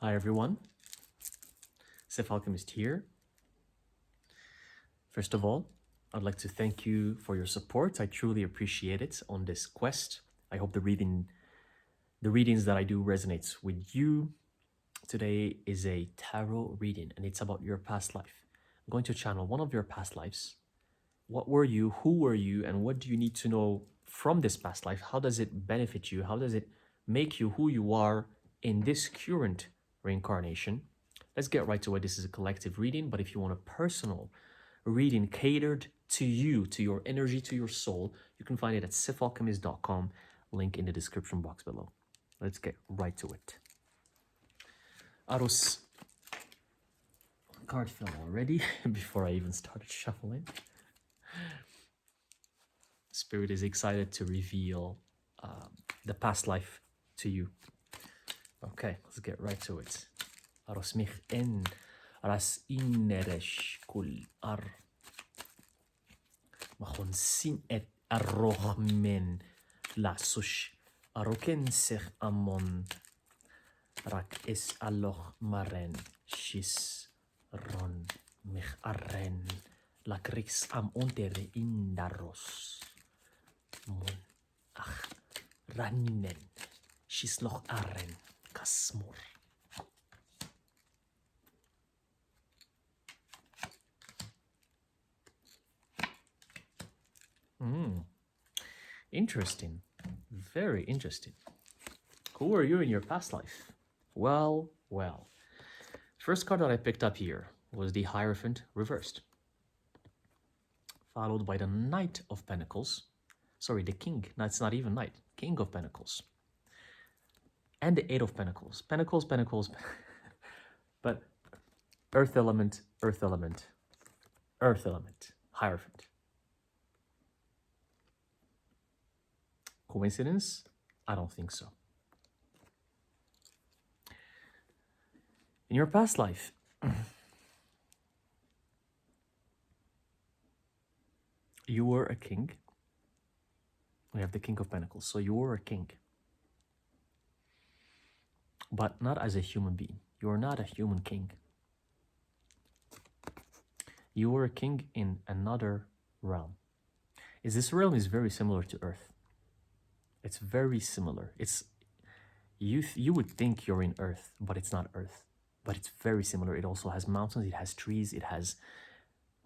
Hi everyone, Alchemist here. First of all, I'd like to thank you for your support. I truly appreciate it on this quest. I hope the readings that I do resonates with you. Today is a tarot reading and it's about your past life. I'm going to channel one of your past lives. What were you, who were you, and what do you need to know from this past life? How does it benefit you? How does it make you who you are in this current reincarnation? Let's get right to it. This is a collective reading, but if you want a personal reading catered to you, to your energy, to your soul, you can find it at sifalchemist.com, link in the description box below. Let's get right to it. Aros card fell already before I even started shuffling. Spirit is excited to reveal the past life to you. Okay, let's get right to it. Aros mich en ras ineresh kul ar machon sin et arrohmen lasush aroken sich amon rak es aloch maren shis ron mich arren la krix am ontere indaros mon ach raninen shis loch arren kasmur. Interesting. Very interesting. Who were you in your past life? Well. First card that I picked up here was the Hierophant reversed, followed by the Knight of Pentacles. Sorry, the King. No, it's not even Knight. King of Pentacles. And the Eight of Pentacles. Pentacles. But Earth element, Earth element, Earth element. Hierophant. Coincidence? I don't think so. In your past life, you were a king. We have the King of Pentacles. So you were a king. But not as a human being. You are not a human king. You were a king in another realm. This realm is very similar to Earth. It's very similar. It's you would think you're in Earth, but it's not Earth. But it's very similar. It also has mountains, it has trees, it has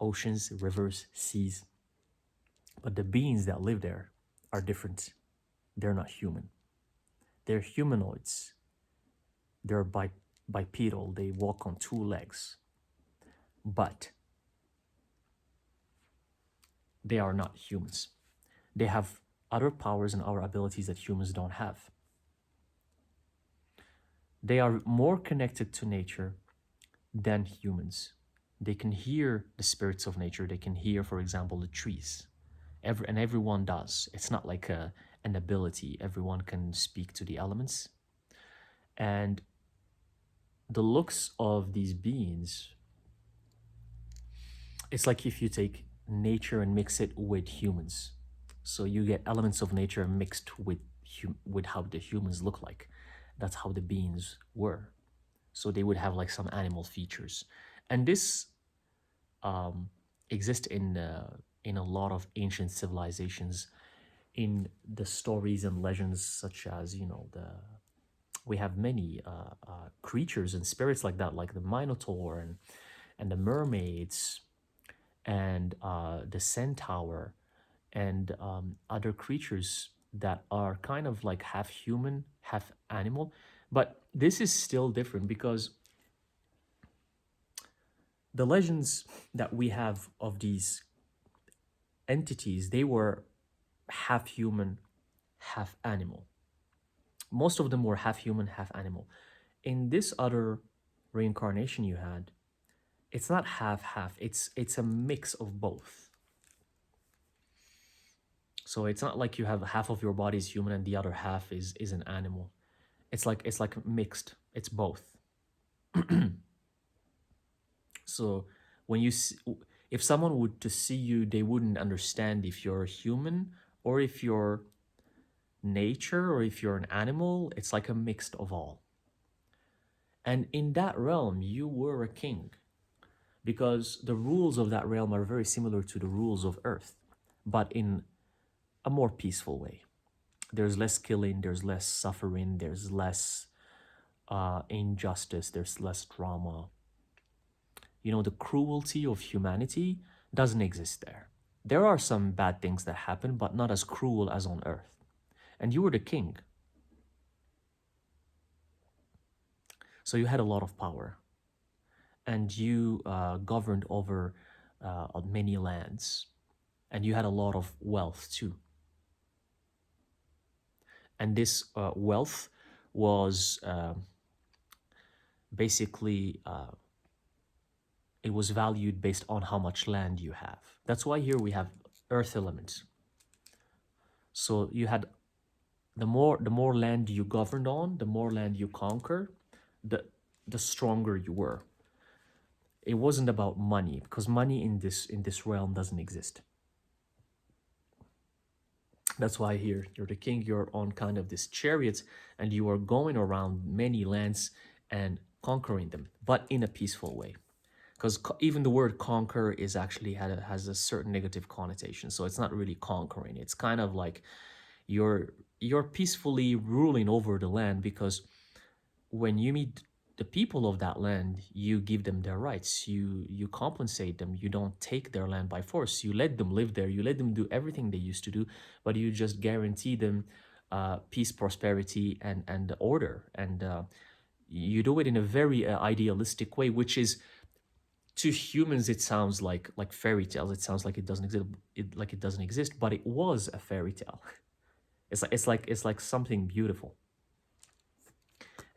oceans, rivers, seas. But the beings that live there are different. They're not human. They're humanoids. They're bipedal. They walk on two legs. But they are not humans. They have other powers and other abilities that humans don't have. They are more connected to nature than humans. They can hear the spirits of nature. They can hear, for example, the trees. Everyone does. It's not like an ability. Everyone can speak to the elements. And the looks of these beings, it's like if you take nature and mix it with humans. So you get elements of nature mixed with how the humans look like. That's how the beings were. So they would have like some animal features. And this exists in a lot of ancient civilizations, in the stories and legends, such as, we have many creatures and spirits like that, like the Minotaur and the mermaids and the centaur and other creatures that are kind of like half human, half animal. But this is still different because the legends that we have of these entities, they were half human, half animal. Most of them were half human, half animal. In this other reincarnation you had, it's not half-half, it's a mix of both. So it's not like you have half of your body is human and the other half is an animal. It's like mixed. It's both. So when if someone would to see you, they wouldn't understand if you're human or if you're nature or if you're an animal. It's like a mix of all. And in that realm, you were a king because the rules of that realm are very similar to the rules of Earth, but in a more peaceful way. There's less killing, there's less suffering, there's less injustice, there's less drama. You know, the cruelty of humanity doesn't exist there. There are some bad things that happen, but not as cruel as on Earth. And you were the king, so you had a lot of power, and you governed over many lands, and you had a lot of wealth too. And this wealth was basically it was valued based on how much land you have. That's why here we have earth elements. So you had the more land you governed on, the more land you conquer, the stronger you were. It wasn't about money, because money in this realm doesn't exist. That's why here you're the king, you're on kind of this chariot, and you are going around many lands and conquering them, but in a peaceful way. Because even the word conquer is actually has a certain negative connotation. So it's not really conquering. It's kind of like you're peacefully ruling over the land, because when you meet the people of that land, you give them their rights. You compensate them. You don't take their land by force. You let them live there. You let them do everything they used to do, but you just guarantee them peace, prosperity, and order. And you do it in a very idealistic way, which is, to humans it sounds like fairy tales. It sounds like it doesn't exist. Like it doesn't exist, but it was a fairy tale. It's like something beautiful.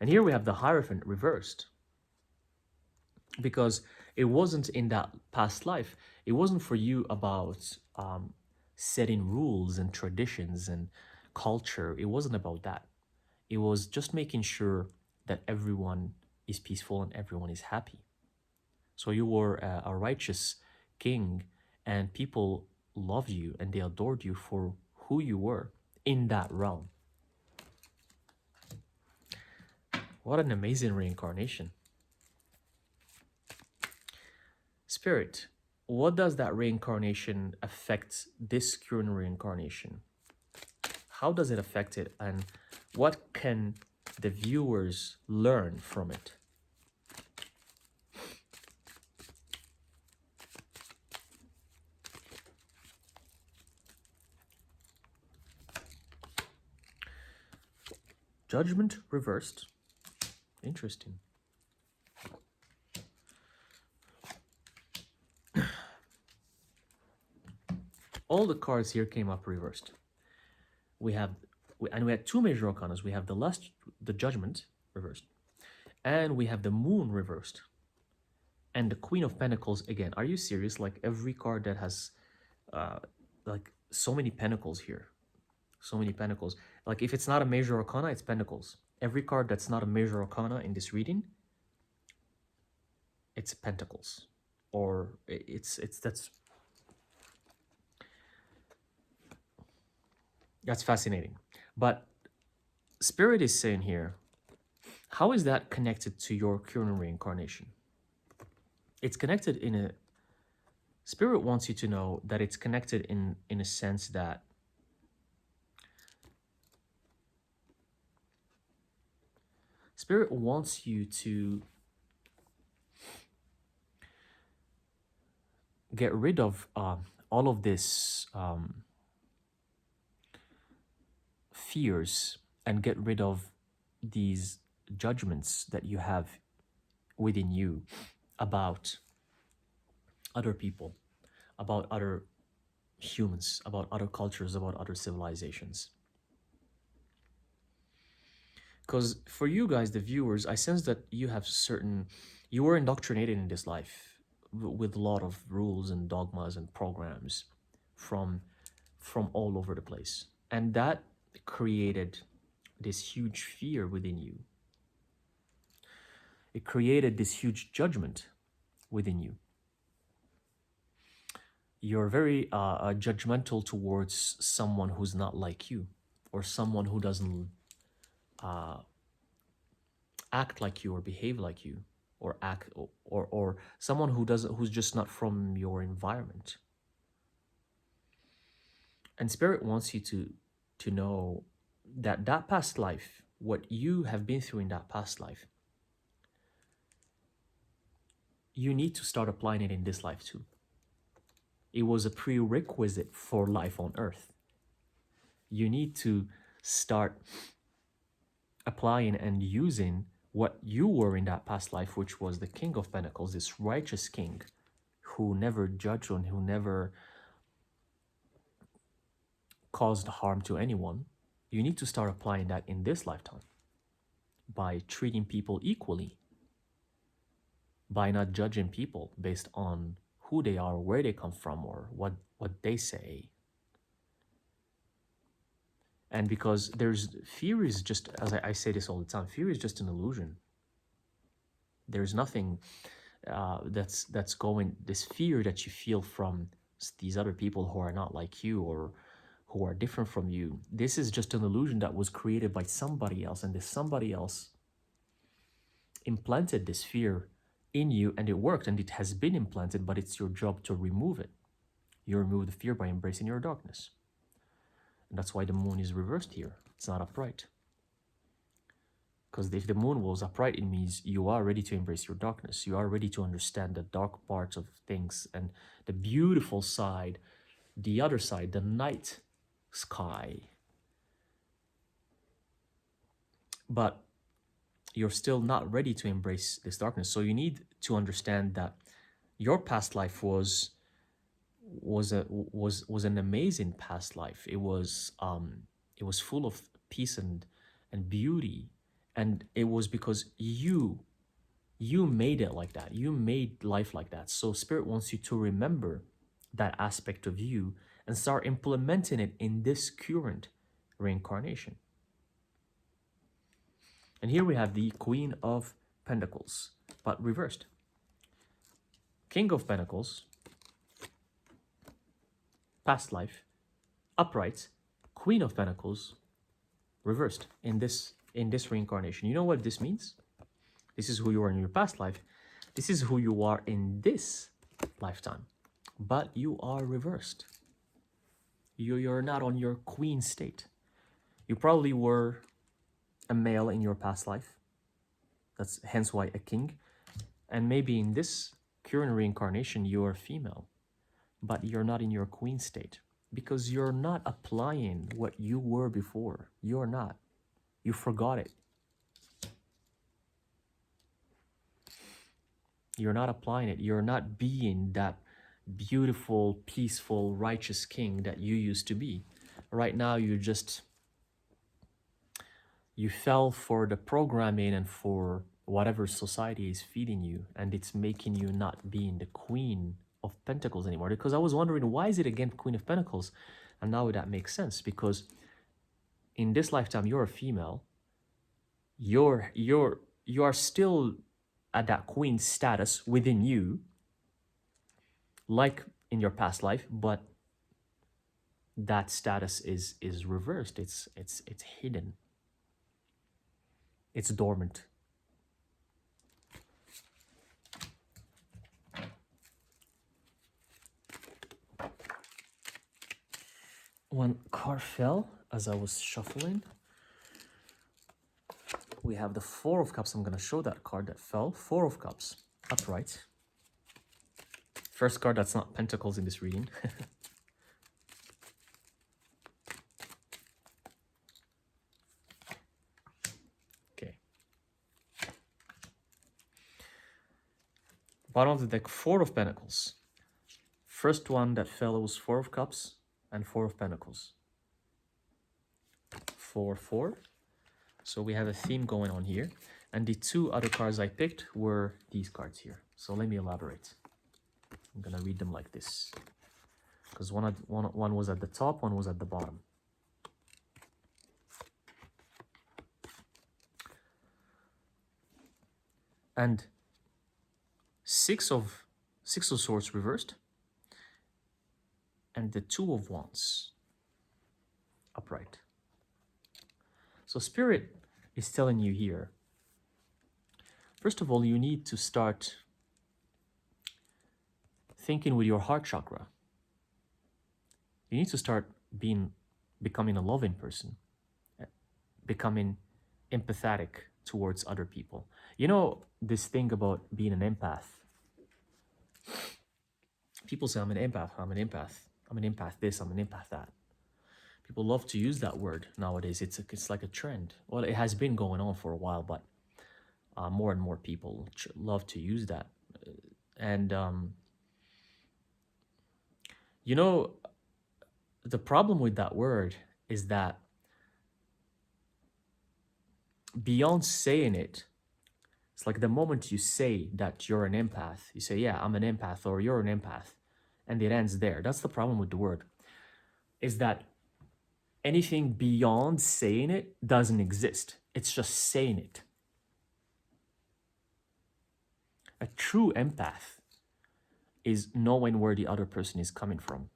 And here we have the Hierophant reversed, because it wasn't in that past life. It wasn't for you about setting rules and traditions and culture. It wasn't about that. It was just making sure that everyone is peaceful and everyone is happy. So you were a righteous king, and people loved you and they adored you for who you were in that realm. What an amazing reincarnation. Spirit, what does that reincarnation affect this current reincarnation? How does it affect it, and what can the viewers learn from it? Judgment reversed. Interesting. All the cards here came up reversed. We had two major arcanas. We have the Judgment reversed, and we have the Moon reversed, and the Queen of Pentacles again. Are you serious? Like every card that has like so many pentacles here, so many pentacles. Like if it's not a major arcana, it's pentacles. Every card that's not a major arcana in this reading, it's pentacles, or that's fascinating. But Spirit is saying here, how is that connected to your current reincarnation? It's connected in a... Spirit wants you to know that it's connected in a sense that Spirit wants you to get rid of all of this fears, and get rid of these judgments that you have within you about other people, about other humans, about other cultures, about other civilizations. Because for you guys, the viewers, I sense that you were indoctrinated in this life with a lot of rules and dogmas and programs from all over the place. And that created this huge fear within you. It created this huge judgment within you. You're very judgmental towards someone who's not like you, or someone who doesn't act like you or behave like you, or act or someone who's just not from your environment. And spirit wants you to know that that past life, what you have been through in that past life, you need to start applying it in this life too. It was a prerequisite for life on earth. You need to start applying and using what you were in that past life, which was the King of Pentacles, this righteous king who never judged and who never caused harm to anyone. You need to start applying that in this lifetime by treating people equally, by not judging people based on who they are, where they come from, or what they say. And because fear is just, as I say this all the time, fear is just an illusion. There's nothing that's going, this fear that you feel from these other people who are not like you or who are different from you. This is just an illusion that was created by somebody else, and this somebody else implanted this fear in you, and it worked, and it has been implanted, but it's your job to remove it. You remove the fear by embracing your darkness. And that's why the moon is reversed here. It's not upright. Because if the moon was upright, it means you are ready to embrace your darkness. You are ready to understand the dark parts of things and the beautiful side, the other side, the night sky. But you're still not ready to embrace this darkness. So you need to understand that your past life was an amazing past life. It was full of peace and beauty, and it was because you made it like that. You made life like that. So spirit wants you to remember that aspect of you and start implementing it in this current reincarnation. And here we have the Queen of Pentacles, but reversed. King of Pentacles, past life, upright, Queen of Pentacles, reversed in this reincarnation. You know what this means? This is who you are in your past life. This is who you are in this lifetime. But you are reversed. You're not on your queen state. You probably were a male in your past life. That's hence why a king. And maybe in this current reincarnation, you are female. But you're not in your queen state. Because you're not applying what you were before. You're not. You forgot it. You're not applying it. You're not being that beautiful, peaceful, righteous king that you used to be. Right now, you fell for the programming and for whatever society is feeding you, and it's making you not being the Queen of Pentacles anymore. Because I was wondering, why is it again Queen of Pentacles? And now that makes sense, because in this lifetime, you're a female. You are still at that queen status within you, like in your past life, but that status is reversed. It's hidden. It's dormant. One card fell as I was shuffling. We have the Four of Cups. I'm going to show that card that fell. Four of Cups, upright. First card that's not Pentacles in this reading. Okay. Bottom of the deck, Four of Pentacles. First one that fell was Four of Cups and Four of Pentacles. 4, 4. So we have a theme going on here. And the two other cards I picked were these cards here. So let me elaborate. I'm going to read them like this. Because one was at the top, one was at the bottom. And Six of Swords reversed. And the Two of Wands upright. So Spirit is telling you here First of all, you need to start thinking with your heart chakra. You need to start becoming a loving person, becoming empathetic towards other people. You know, this thing about being an empath. People say, I'm an empath, I'm an empath, I'm an empath this, I'm an empath that. People love to use that word nowadays. It's like a trend. Well, it has been going on for a while, but more and more people love to use that. And, you know, the problem with that word is that beyond saying it, it's like the moment you say that you're an empath, you say, yeah, I'm an empath, or you're an empath, and it ends there. That's the problem with the word, is that anything beyond saying it doesn't exist. It's just saying it. A true empath is knowing where the other person is coming from.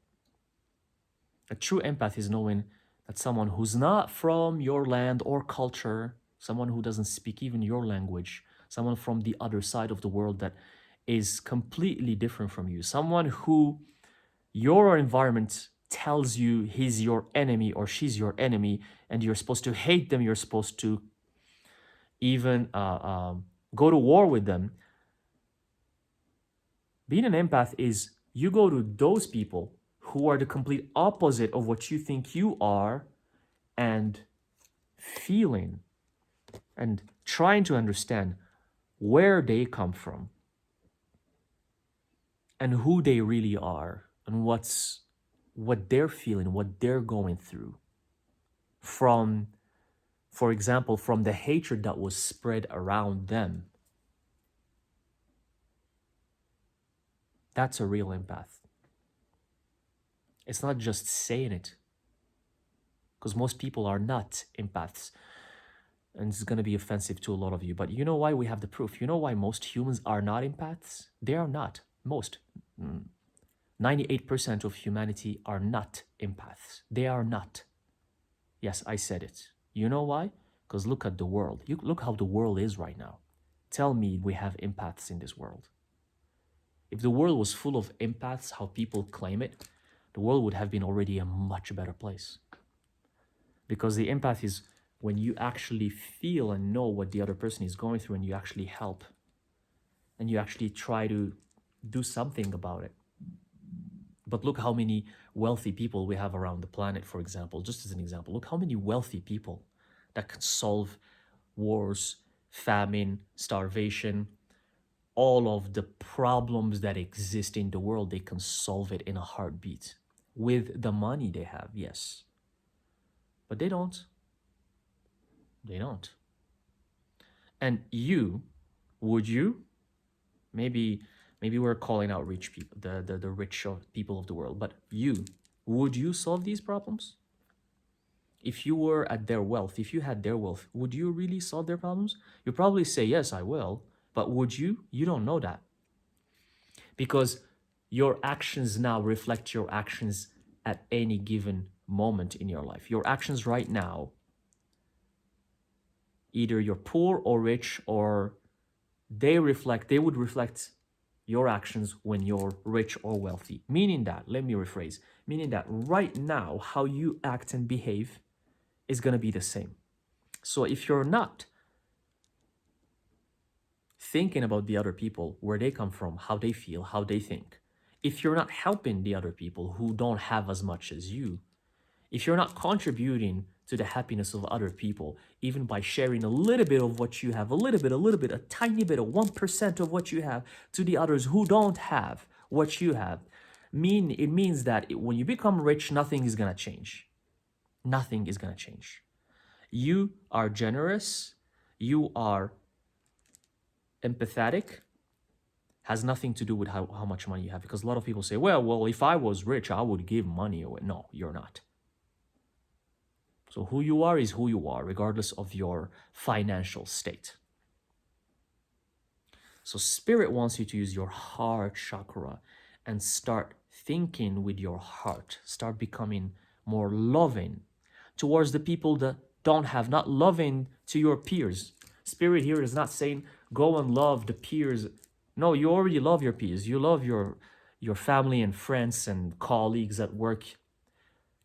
A true empath is knowing that someone who's not from your land or culture, someone who doesn't speak even your language, someone from the other side of the world that is completely different from you, someone who your environment tells you he's your enemy or she's your enemy, and you're supposed to hate them, you're supposed to even go to war with them. Being an empath is you go to those people who are the complete opposite of what you think you are, and feeling and trying to understand where they come from and who they really are, and what they're feeling, what they're going through, from, for example, from the hatred that was spread around them. That's a real empath. It's not just saying it, because most people are not empaths, and it's going to be offensive to a lot of you, but you know why we have the proof. You know why most humans are not empaths? They are not. Most. 98% of humanity are not empaths. They are not. Yes, I said it. You know why? Because look at the world. Look how the world is right now. Tell me we have empaths in this world. If the world was full of empaths, how people claim it, the world would have been already a much better place. Because the empath is when you actually feel and know what the other person is going through, and you actually help, and you actually try to do something about it. But look how many wealthy people we have around the planet, for example, just as an example. Look how many wealthy people that can solve wars, famine, starvation, all of the problems that exist in the world. They can solve it in a heartbeat with the money they have, yes. But they don't. They don't. And you, would you? Maybe we're calling out rich people, the rich people of the world, but would you solve these problems? If you were at their wealth, if you had their wealth, would you really solve their problems? You probably say, yes, I will, but would you? You don't know that. Because your actions now reflect your actions at any given moment in your life. Your actions right now, either you're poor or rich, or they would reflect your actions when you're rich or wealthy. Meaning that, let me rephrase, meaning that right now, how you act and behave is going to be the same. So if you're not thinking about the other people, where they come from, how they feel, how they think, if you're not helping the other people who don't have as much as you, if you're not contributing to the happiness of other people, even by sharing a little bit of what you have, a little bit, a tiny bit of 1% of what you have to the others who don't have what you have, it means that when you become rich, nothing is going to change. Nothing is going to change. You are generous, you are empathetic, has nothing to do with how much money you have. Because a lot of people say, well, if I was rich, I would give money away. No, you're not. So who you are is who you are, regardless of your financial state. So Spirit wants you to use your heart chakra and start thinking with your heart. Start becoming more loving towards the people that don't have, not loving to your peers. Spirit here is not saying Go and love the peers. No, you already love your peers. You love your family and friends and colleagues at work.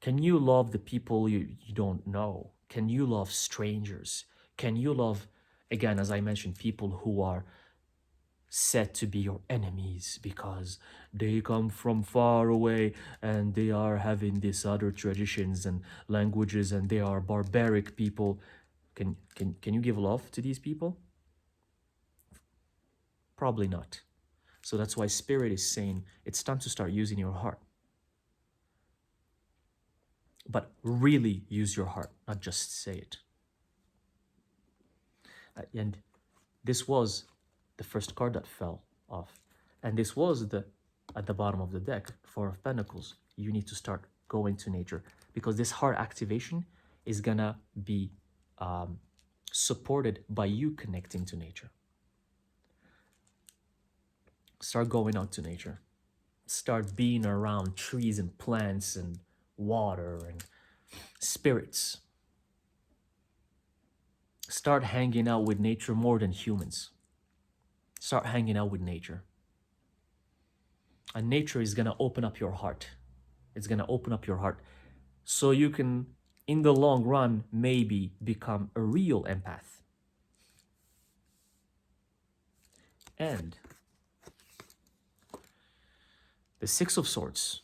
Can you love the people you don't know? Can you love strangers? Can you love, again, as I mentioned, people who are said to be your enemies because they come from far away and they are having these other traditions and languages and they are barbaric people? Can you give love to these people? Probably not. So that's why Spirit is saying it's time to start using your heart. But really use your heart, not just say it. And this was the first card that fell off. And this was at the bottom of the deck, Four of Pentacles. You need to start going to nature because this heart activation is gonna be supported by you connecting to nature. Start going out to nature. Start being around trees and plants and water and spirits. Start hanging out with nature more than humans. Start hanging out with nature. And nature is going to open up your heart. It's going to open up your heart so you can, in the long run, maybe become a real empath. And the Six of Swords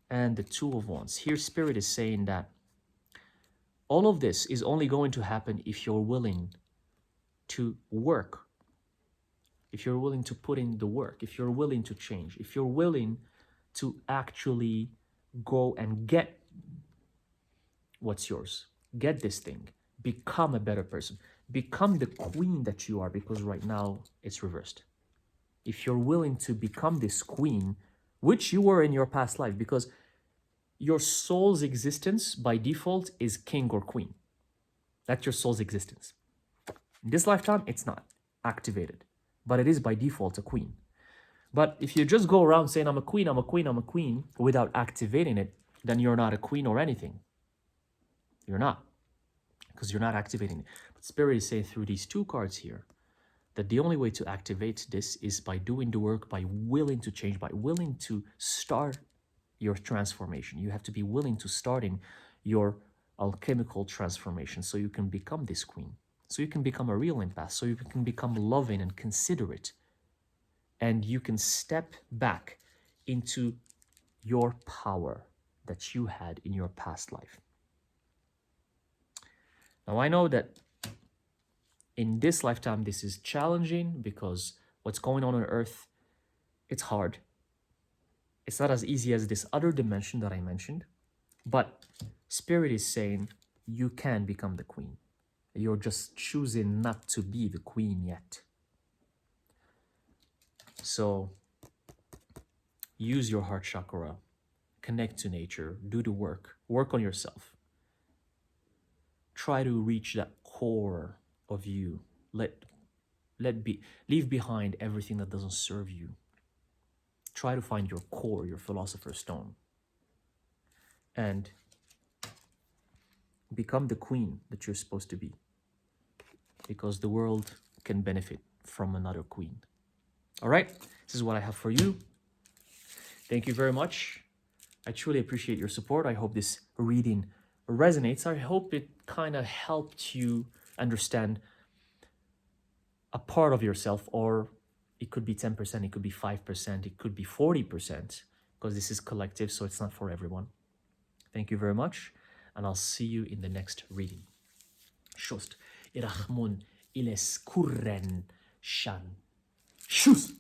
and the Two of Wands. Here, Spirit is saying that all of this is only going to happen if you're willing to work, if you're willing to put in the work, if you're willing to change, if you're willing to actually go and get what's yours, get this thing, become a better person, become the queen that you are, because right now it's reversed. If you're willing to become this queen, which you were in your past life, because your soul's existence by default is king or queen. That's your soul's existence. In this lifetime, it's not activated, but it is by default a queen. But if you just go around saying, I'm a queen, I'm a queen, I'm a queen, without activating it, then you're not a queen or anything. You're not, because you're not activating it. But Spirit is saying through these two cards here, that the only way to activate this is by doing the work, by willing to change, by willing to start your transformation. You have to be willing to starting your alchemical transformation so you can become this queen, so you can become a real empath, so you can become loving and considerate, and you can step back into your power that you had in your past life. Now, I know that in this lifetime, this is challenging because what's going on Earth, it's hard. It's not as easy as this other dimension that I mentioned, but Spirit is saying you can become the queen. You're just choosing not to be the queen yet. So use your heart chakra, connect to nature, do the work, work on yourself. Try to reach that core of you. Leave behind everything that doesn't serve you. Try to find your core, your philosopher's stone, and become the queen that you're supposed to be, because the world can benefit from another queen. All right, this is what I have for you. Thank you very much. I truly appreciate your support. I hope this reading resonates. I hope it kind of helped you understand a part of yourself, or it could be 10%, it could be 5%, it could be 40%, because this is collective, so it's not for everyone. Thank you very much, and I'll see you in the next reading. Shost irachmun iles kurren shan. Shus.